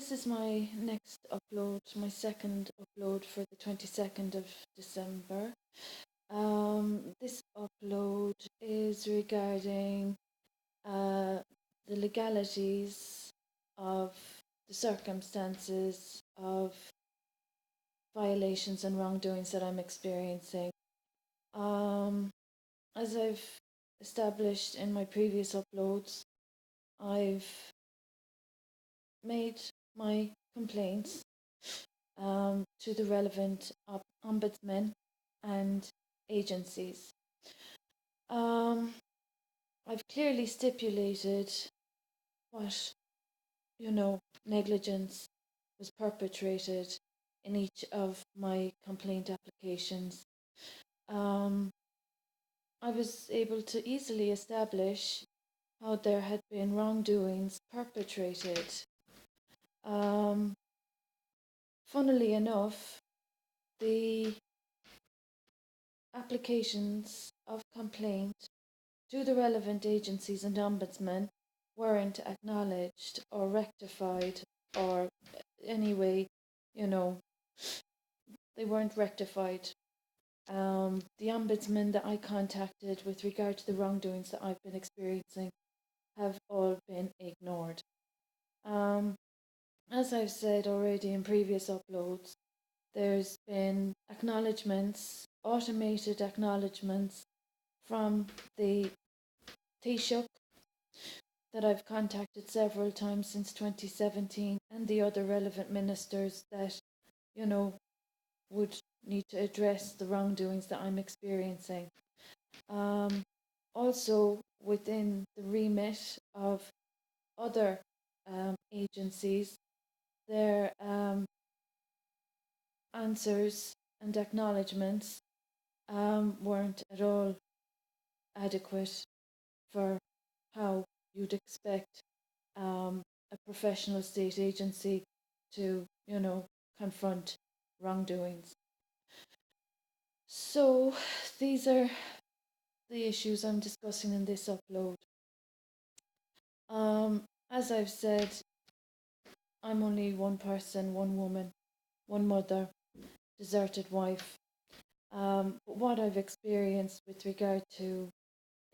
this is my next upload, my second upload for the 22nd of December. This upload is regarding the legalities of the circumstances of violations and wrongdoings that I'm experiencing. As I've established in my previous uploads, I've made my complaints to the relevant ombudsmen and agencies. I've clearly stipulated what, negligence was perpetrated in each of my complaint applications. I was able to easily establish how there had been wrongdoings perpetrated. Funnily enough, the applications of complaint to the relevant agencies and ombudsmen weren't acknowledged or rectified, or anyway, they weren't rectified. The ombudsmen that I contacted with regard to the wrongdoings that I've been experiencing have all been ignored. As I've said already in previous uploads, there's been acknowledgements, automated acknowledgements from the Taoiseach that I've contacted several times since 2017, and the other relevant ministers that, would need to address the wrongdoings that I'm experiencing. Also, within the remit of other agencies, their answers and acknowledgements weren't at all adequate for how you'd expect a professional state agency to, confront wrongdoings. So these are the issues I'm discussing in this upload. As I've said, I'm only one person, one woman, one mother, deserted wife. But what I've experienced with regard to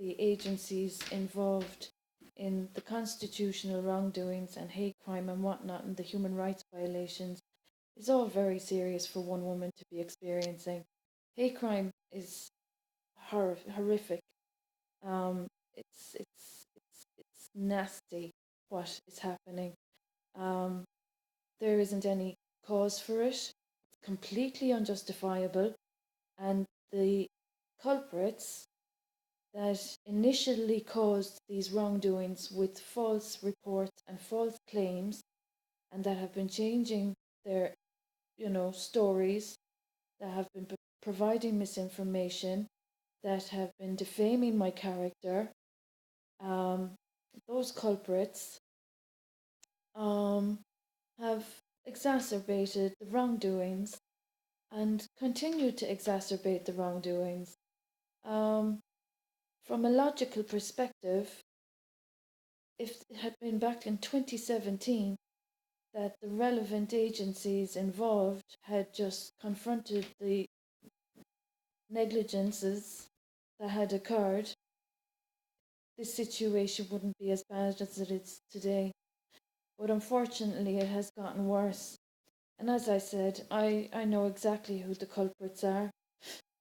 the agencies involved in the constitutional wrongdoings and hate crime and whatnot and the human rights violations is all very serious for one woman to be experiencing. Hate crime is horrific. It's nasty what is happening. There isn't any cause for it. It's completely unjustifiable, and the culprits that initially caused these wrongdoings with false reports and false claims, and that have been changing their, stories, that have been providing misinformation, that have been defaming my character, those culprits have exacerbated the wrongdoings and continue to exacerbate the wrongdoings. From a logical perspective, if it had been back in 2017 that the relevant agencies involved had just confronted the negligences that had occurred, this situation wouldn't be as bad as it is today. But unfortunately, it has gotten worse. And as I said, I know exactly who the culprits are,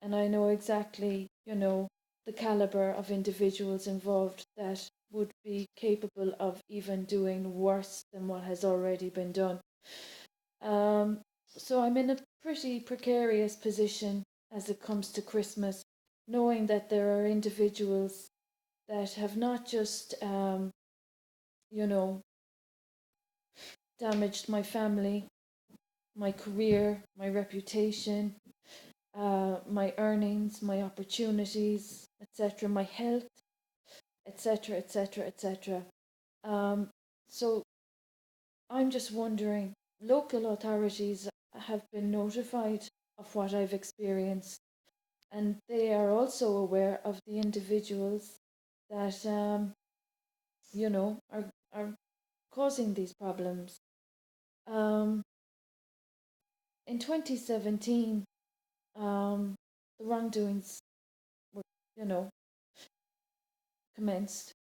and I know exactly, the caliber of individuals involved that would be capable of even doing worse than what has already been done. So I'm in a pretty precarious position as it comes to Christmas, knowing that there are individuals that have not just, damaged my family, my career, my reputation, my earnings, my opportunities, etc., my health, etc., etc., etc. So I'm just wondering, local authorities have been notified of what I've experienced, and they are also aware of the individuals that, are causing these problems. Um, in 2017, the wrongdoings were, you know, commenced,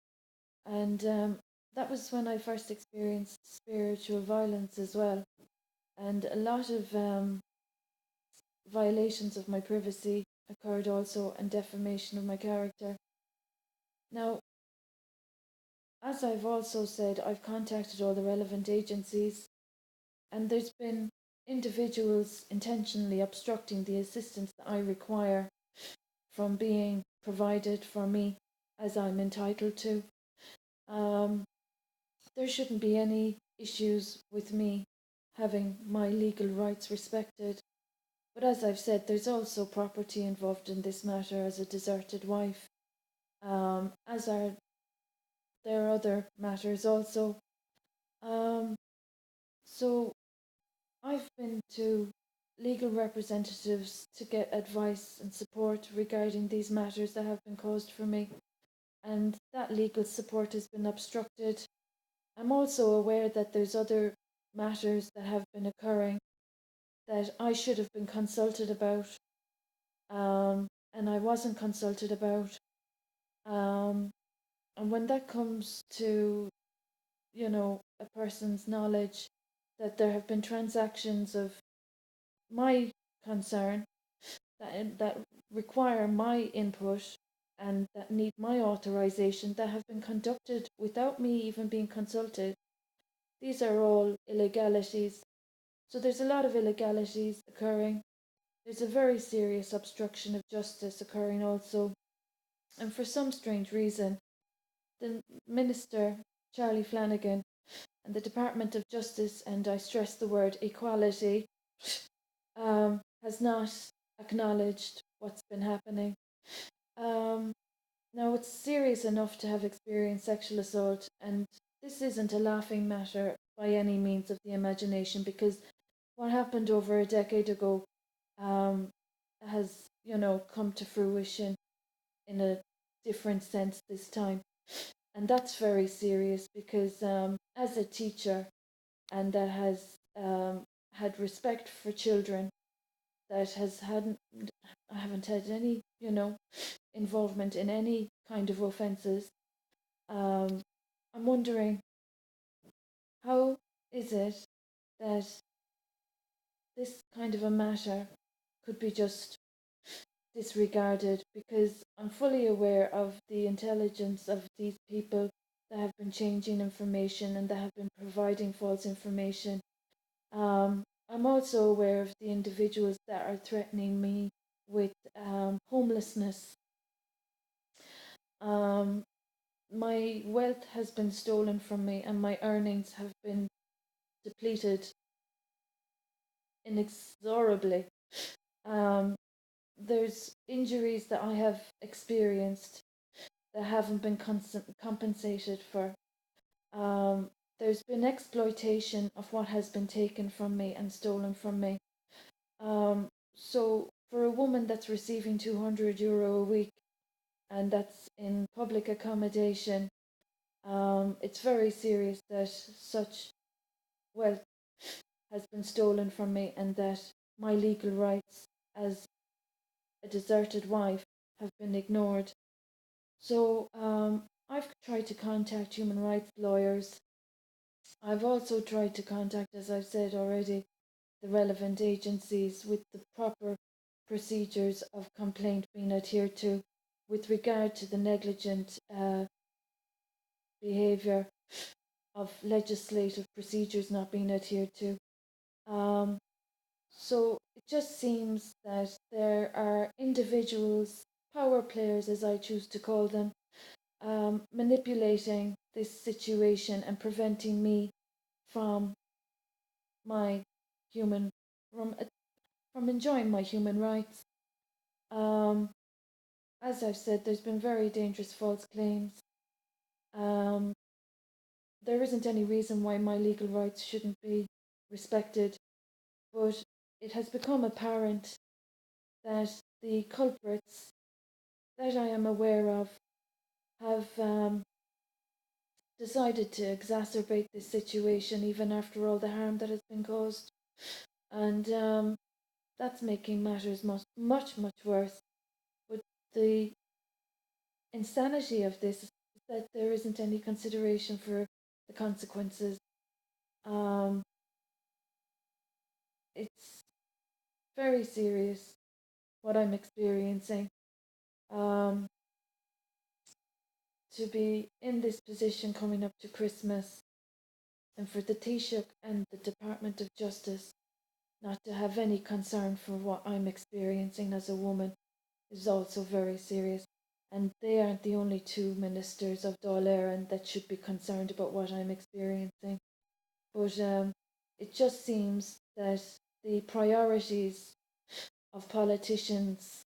and that was when I first experienced spiritual violence as well, and a lot of violations of my privacy occurred also, and defamation of my character. Now, as I've also said, I've contacted all the relevant agencies, and there's been individuals intentionally obstructing the assistance that I require from being provided for me as I'm entitled to. Um, there shouldn't be any issues with me having my legal rights respected. But as I've said, there's also property involved in this matter as a deserted wife, as are there are other matters also. Um, so I've been to legal representatives to get advice and support regarding these matters that have been caused for me, and that legal support has been obstructed. I'm also aware that there's other matters that have been occurring that I should have been consulted about, and I wasn't consulted about. Um, and when that comes to, a person's knowledge that there have been transactions of my concern that require my input and that need my authorization that have been conducted without me even being consulted, these are all illegalities. So there's a lot of illegalities occurring. There's a very serious obstruction of justice occurring also. And for some strange reason, the Minister, Charlie Flanagan, and the Department of Justice, and I stress the word equality, has not acknowledged what's been happening. Um, Now, it's serious enough to have experienced sexual assault, and this isn't a laughing matter by any means of the imagination, because what happened over a decade ago um, has, come to fruition in a different sense this time. And that's very serious because as a teacher and that has had respect for children, that I haven't had any, involvement in any kind of offences. Um, I'm wondering, how is it that this kind of a matter could be just disregarded, because I'm fully aware of the intelligence of these people that have been changing information and that have been providing false information. I'm also aware of the individuals that are threatening me with homelessness. Um, my wealth has been stolen from me and my earnings have been depleted inexorably. Um, there's injuries that I have experienced that haven't been compensated for. Um, there's been exploitation of what has been taken from me and stolen from me. So for a woman that's receiving €200 a week and that's in public accommodation, it's very serious that such wealth has been stolen from me and that my legal rights as a deserted wife have been ignored. So I've tried to contact human rights lawyers. I've also tried to contact, as I've said already, the relevant agencies with the proper procedures of complaint being adhered to with regard to the negligent behaviour of legislative procedures not being adhered to. Um, so it just seems that there are individuals, power players as I choose to call them, manipulating this situation and preventing me from my human from from enjoying my human rights. Um, as I've said, there's been very dangerous false claims. Um, there isn't any reason why my legal rights shouldn't be respected, but it has become apparent that the culprits that I am aware of have decided to exacerbate this situation even after all the harm that has been caused. And that's making matters much worse. But the insanity of this is that there isn't any consideration for the consequences. Um, it's very serious what I'm experiencing. Um, to be in this position coming up to Christmas, and for the Taoiseach and the Department of Justice not to have any concern for what I'm experiencing as a woman is also very serious. And they aren't the only two ministers of Dáil Éireann that should be concerned about what I'm experiencing. But it just seems that the priorities of politicians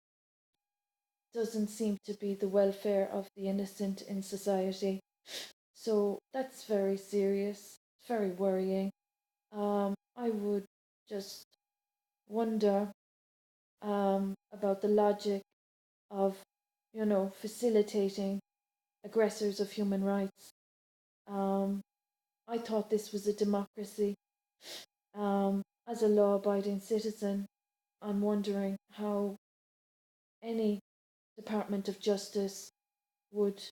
doesn't seem to be the welfare of the innocent in society. So that's very serious. It's very worrying. I would just wonder about the logic of, facilitating aggressors of human rights. Um, I thought this was a democracy. As a law abiding citizen, I'm wondering how any Department of Justice would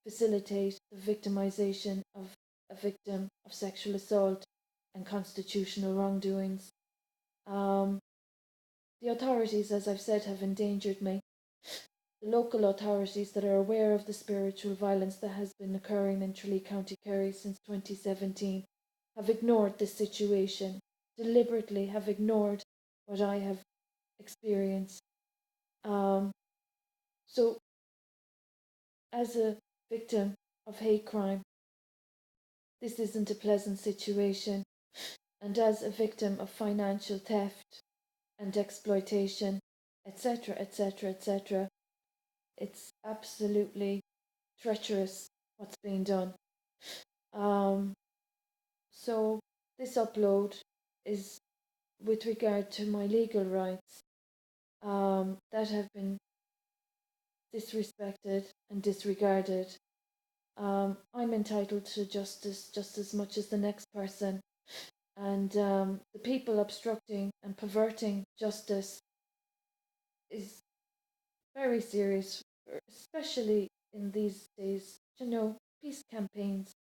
facilitate the victimization of a victim of sexual assault and constitutional wrongdoings. Um, the authorities, as I've said, have endangered me. The local authorities that are aware of the spiritual violence that has been occurring in Tralee, County Kerry since 2017 have ignored this situation, deliberately have ignored what I have experienced. Um, so, as a victim of hate crime, this isn't a pleasant situation. And as a victim of financial theft and exploitation, etc., etc., etc., it's absolutely treacherous what's being done. Um, so this upload is with regard to my legal rights that have been disrespected and disregarded. I'm entitled to justice just as much as the next person, and the people obstructing and perverting justice is very serious, especially in these days. Peace campaigns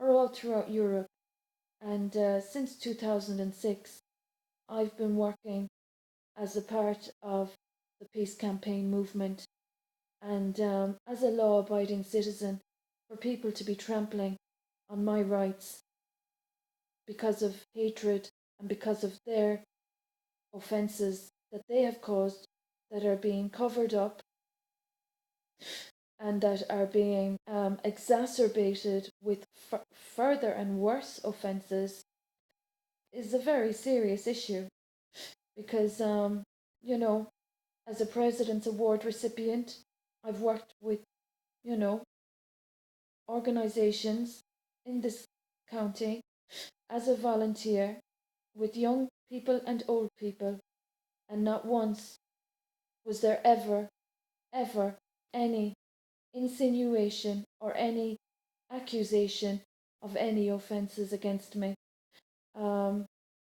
are all throughout Europe. And since 2006, I've been working as a part of the peace campaign movement and as a law abiding citizen for people to be trampling on my rights because of hatred and because of their offences that they have caused that are being covered up and that are being exacerbated with further and worse offences is a very serious issue because, you know, as a President's Award recipient, I've worked with, you know, organisations in this county as a volunteer with young people and old people, and not once was there ever any insinuation or any accusation of any offences against me. Um,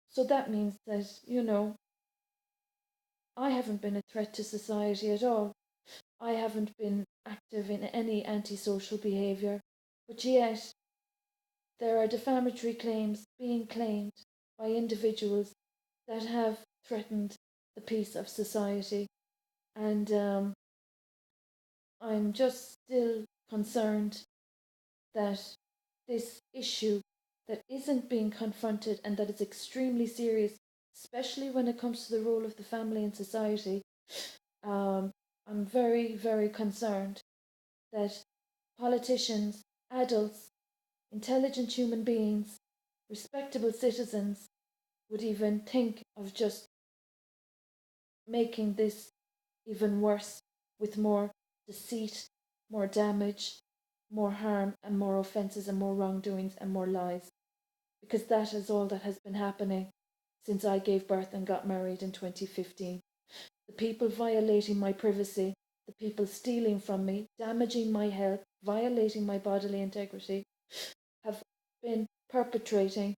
so that means that, I haven't been a threat to society at all. I haven't been active in any antisocial behaviour, but yet there are defamatory claims being claimed by individuals that have threatened the peace of society. And I'm just still concerned that this issue that isn't being confronted and that is extremely serious, especially when it comes to the role of the family in society, I'm very concerned that politicians, adults, intelligent human beings, respectable citizens would even think of just making this even worse with more deceit, more damage, more harm, and more offences, and more wrongdoings, and more lies. Because that is all that has been happening since I gave birth and got married in 2015. The people violating my privacy, the people stealing from me, damaging my health, violating my bodily integrity, been perpetrating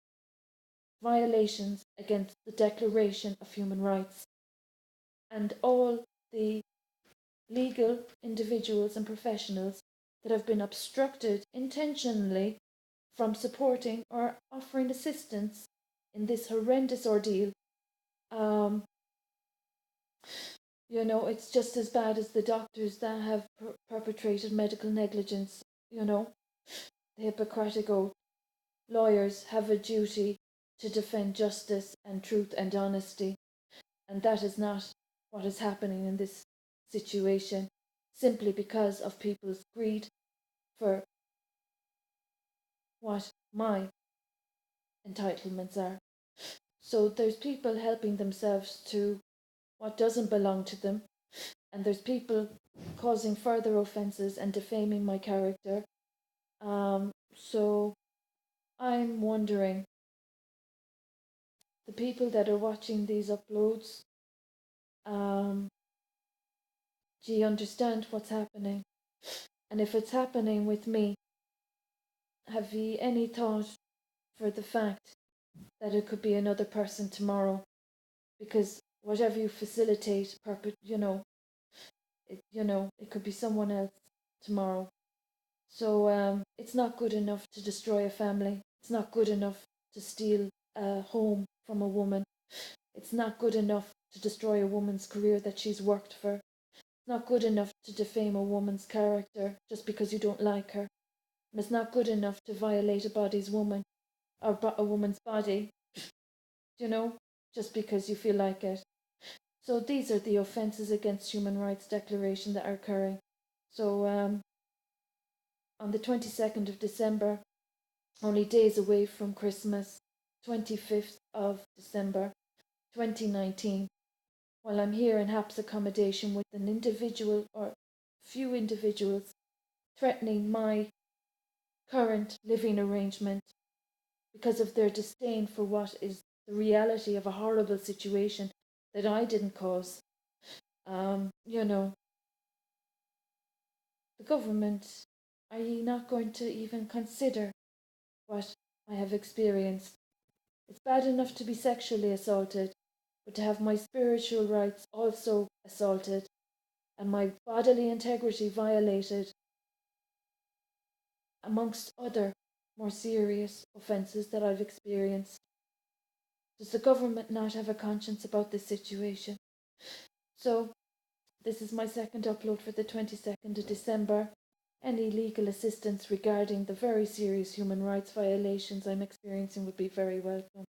violations against the Declaration of Human Rights, and all the legal individuals and professionals that have been obstructed intentionally from supporting or offering assistance in this horrendous ordeal. Um, it's just as bad as the doctors that have perpetrated medical negligence. The Hippocratic Oath. Lawyers have a duty to defend justice and truth and honesty, and that is not what is happening in this situation, simply because of people's greed for what my entitlements are. So there's people helping themselves to what doesn't belong to them, and there's people causing further offences and defaming my character. So I'm wondering, the people that are watching these uploads, um, do you understand what's happening? And if it's happening with me, have you any thought for the fact that it could be another person tomorrow? Because whatever you facilitate, it could be someone else tomorrow. So it's not good enough to destroy a family. It's not good enough to steal a home from a woman. It's not good enough to destroy a woman's career that she's worked for. It's not good enough to defame a woman's character just because you don't like her. And it's not good enough to violate a woman's body, you know, just because you feel like it. So these are the offences against human rights declaration that are occurring. So on the 22nd of December, only days away from Christmas, 25th of December 2019, while I'm here in HAPS accommodation with an individual or few individuals threatening my current living arrangement because of their disdain for what is the reality of a horrible situation that I didn't cause. The government, are you not going to even consider what I have experienced? It's bad enough to be sexually assaulted, but to have my spiritual rights also assaulted and my bodily integrity violated, amongst other more serious offences that I've experienced. Does the government not have a conscience about this situation? So, this is my second upload for the 22nd of December. Any legal assistance regarding the very serious human rights violations I'm experiencing would be very welcome.